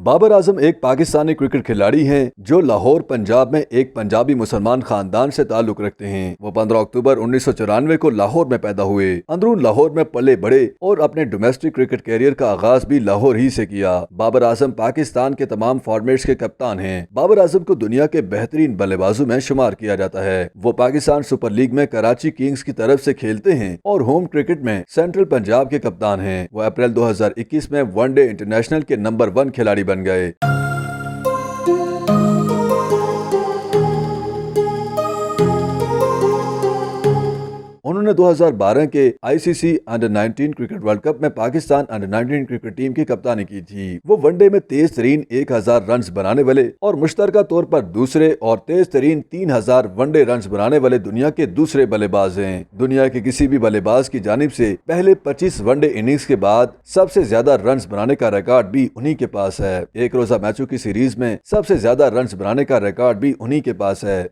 बाबर आजम एक पाकिस्तानी क्रिकेट खिलाड़ी हैं जो लाहौर पंजाब में एक पंजाबी मुसलमान खानदान से ताल्लुक रखते हैं। वो 15 अक्टूबर 1994 को लाहौर में पैदा हुए। अंदरून लाहौर में पले बढ़े और अपने डोमेस्टिक क्रिकेट कैरियर का आगाज भी लाहौर ही से किया। बाबर आजम पाकिस्तान के तमाम फॉर्मेट्स के कप्तान हैं। बाबर आजम को दुनिया के बेहतरीन बल्लेबाजों में शुमार किया जाता है। वो पाकिस्तान सुपर लीग में कराची किंग्स की तरफ से खेलते हैं और होम क्रिकेट में सेंट्रल पंजाब के कप्तान हैं। वो अप्रैल 2021 में वनडे इंटरनेशनल के नंबर 1 खिलाड़ी बन गए। उन्होंने 2012 के ICC under 19 cricket world cup में पाकिस्तान अंडर 19 क्रिकेट टीम की कप्तानी की थी। वो वनडे में तेज तरीन 1000 रन बनाने वाले और मुश्तरका तौर पर दूसरे और तेज तरीन 3000 वनडे रन बनाने वाले दुनिया के दूसरे बल्लेबाज हैं। दुनिया के किसी भी बल्लेबाज की जानिब से पहले 25 वनडे इनिंग्स के बाद सबसे ज्यादा रन बनाने का रिकॉर्ड भी उन्हीं के पास है। एक रोजा मैचों की सीरीज में सबसे ज्यादा रन बनाने का रिकॉर्ड भी उन्हीं के पास है।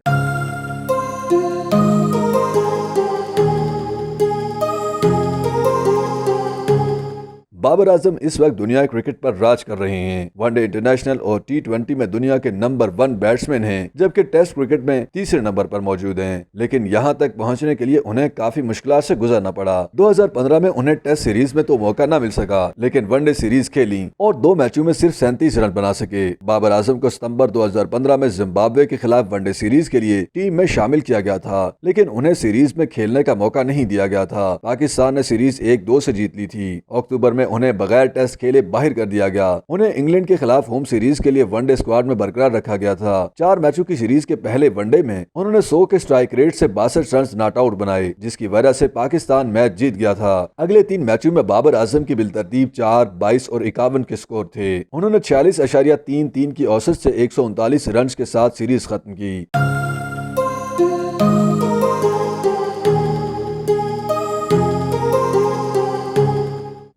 बाबर आजम इस वक्त दुनिया क्रिकेट पर राज कर रहे हैं। वनडे इंटरनेशनल और T20 में दुनिया के नंबर 1 बैट्समैन हैं, जबकि टेस्ट क्रिकेट में तीसरे नंबर पर मौजूद हैं। लेकिन यहां तक पहुंचने के लिए उन्हें काफी मुश्किलात से गुजरना पड़ा। 2015 में उन्हें टेस्ट सीरीज में तो मौका न मिल सका, लेकिन वनडे सीरीज खेली और 2 मैचों में सिर्फ 37 रन बना सके। बाबर आजम को सितंबर 2015 में जिम्बाब्वे के खिलाफ वनडे सीरीज के लिए टीम में शामिल किया गया था, लेकिन उन्हें सीरीज में खेलने का मौका नहीं दिया गया था। पाकिस्तान ने सीरीज 1-2 से जीत ली थी। अक्टूबर में उन्हें बगैर टेस्ट खेले बाहर कर दिया गया। उन्हें इंग्लैंड के खिलाफ होम सीरीज के लिए वनडे स्क्वाड में बरकरार रखा गया था। 4 मैचों की सीरीज के पहले वनडे में उन्होंने 100 के स्ट्राइक रेट से 62 रन नॉट आउट बनाए, जिसकी वजह से पाकिस्तान मैच जीत गया था। अगले 3 मैचों में बाबर आजम की बिलतरतीब 4, 22 और 51 के स्कोर थे। उन्होंने 46.33 की औसत से 139 रन के साथ सीरीज खत्म की।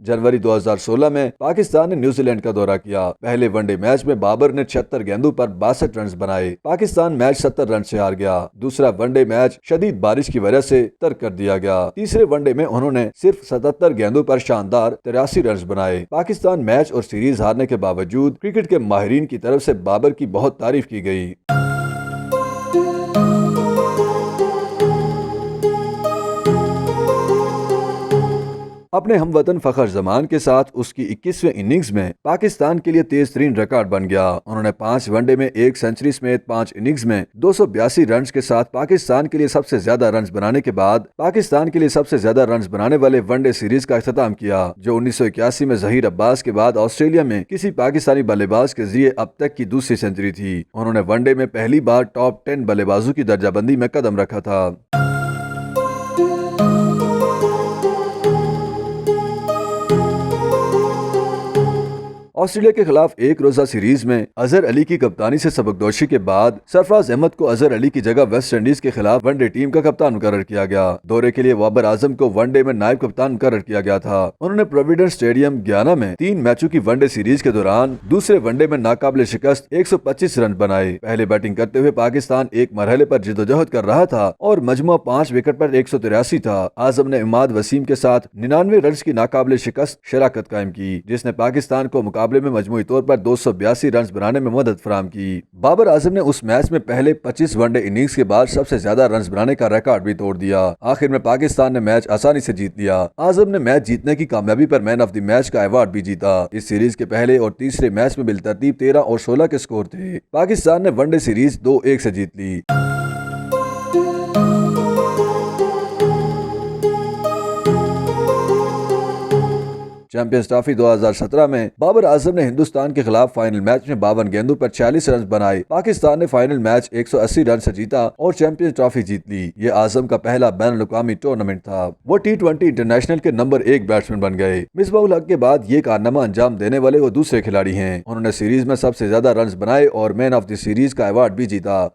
जनवरी 2016 में पाकिस्तान ने न्यूजीलैंड का दौरा किया। पहले वनडे मैच में बाबर ने 76 गेंदों पर 62 रन बनाए। पाकिस्तान मैच 70 रन से हार गया। दूसरा वनडे मैच शदीद बारिश की वजह से तर्क कर दिया गया। तीसरे वनडे में उन्होंने सिर्फ 77 गेंदों पर शानदार 83 रन बनाए। पाकिस्तान मैच और सीरीज हारने के बावजूद क्रिकेट के माहिरीन की तरफ से बाबर की बहुत तारीफ की गई। अपने हमवतन फखर जमान के साथ उसकी 21वें इनिंग्स में पाकिस्तान के लिए तेज तरीन रिकॉर्ड बन गया। उन्होंने 5 वनडे में 1 सेंचुरी समेत 5 इनिंग्स में 282 रन के साथ पाकिस्तान के लिए सबसे ज्यादा रन बनाने के बाद पाकिस्तान के लिए सबसे ज्यादा रन बनाने वाले वनडे सीरीज का अख्ताम किया, जो 1981 में जहीर अब्बास के बाद ऑस्ट्रेलिया में किसी पाकिस्तानी बल्लेबाज के जरिए अब तक की दूसरी सेंचुरी थी। उन्होंने वनडे में पहली बार टॉप 10 बल्लेबाजों की दर्जाबंदी में कदम रखा था। ऑस्ट्रेलिया के खिलाफ एक रोजा सीरीज में अजहर अली की कप्तानी से सबकदोशी के बाद सरफराज अहमद को अजहर अली की जगह वेस्ट इंडीज के खिलाफ वनडे टीम का कप्तान मुकर्रर किया गया। दौरे के लिए बाबर आजम को वनडे में नायब कप्तान मुकर्रर किया गया था। उन्होंने प्रोविडेंस स्टेडियम गयाना में 3 मैचों की वनडे सीरीज के दौरान दूसरे वनडे में नाकाबिले शिकस्त 125 रन बनाए। पहले बैटिंग करते हुए पाकिस्तान एक मरहले पर जिदोजहद कर रहा था और मजमुआ 5 विकेट पर 183 था। आजम ने इमाद वसीम के साथ 99 रन की नाकाबिले शिकस्त शराकत कायम की, जिसने पाकिस्तान को मुकाबले में मजमूई तौर पर 282 रन बनाने में मदद फराहम की। बाबर आजम ने उस मैच में पहले 25 वनडे इनिंग्स के बाद सबसे ज्यादा रन बनाने का रिकॉर्ड भी तोड़ दिया। आखिर में पाकिस्तान ने मैच आसानी से जीत लिया। आजम ने मैच जीतने की कामयाबी पर मैन ऑफ द मैच का अवार्ड भी जीता। इस सीरीज के पहले और तीसरे मैच में बिलतरतीब 13 और 16 के स्कोर थे। पाकिस्तान ने वनडे सीरीज 2-1 से जीत ली। चैंपियंस ट्रॉफी 2017 में बाबर आजम ने हिंदुस्तान के खिलाफ फाइनल मैच में 52 गेंदों पर 46 रन बनाए। पाकिस्तान ने फाइनल मैच 180 रन से जीता और चैंपियंस ट्रॉफी जीत ली। ये आजम का पहला बैनुल-अक़वामी टूर्नामेंट था। वो T20 इंटरनेशनल के नंबर 1 बैट्समैन बन गए। मिसबाह-उल हक के बाद ये कारनामा अंजाम देने वाले वो दूसरे खिलाड़ी हैं। उन्होंने सीरीज में सबसे ज्यादा रन बनाए और मैन ऑफ द सीरीज का अवार्ड भी जीता।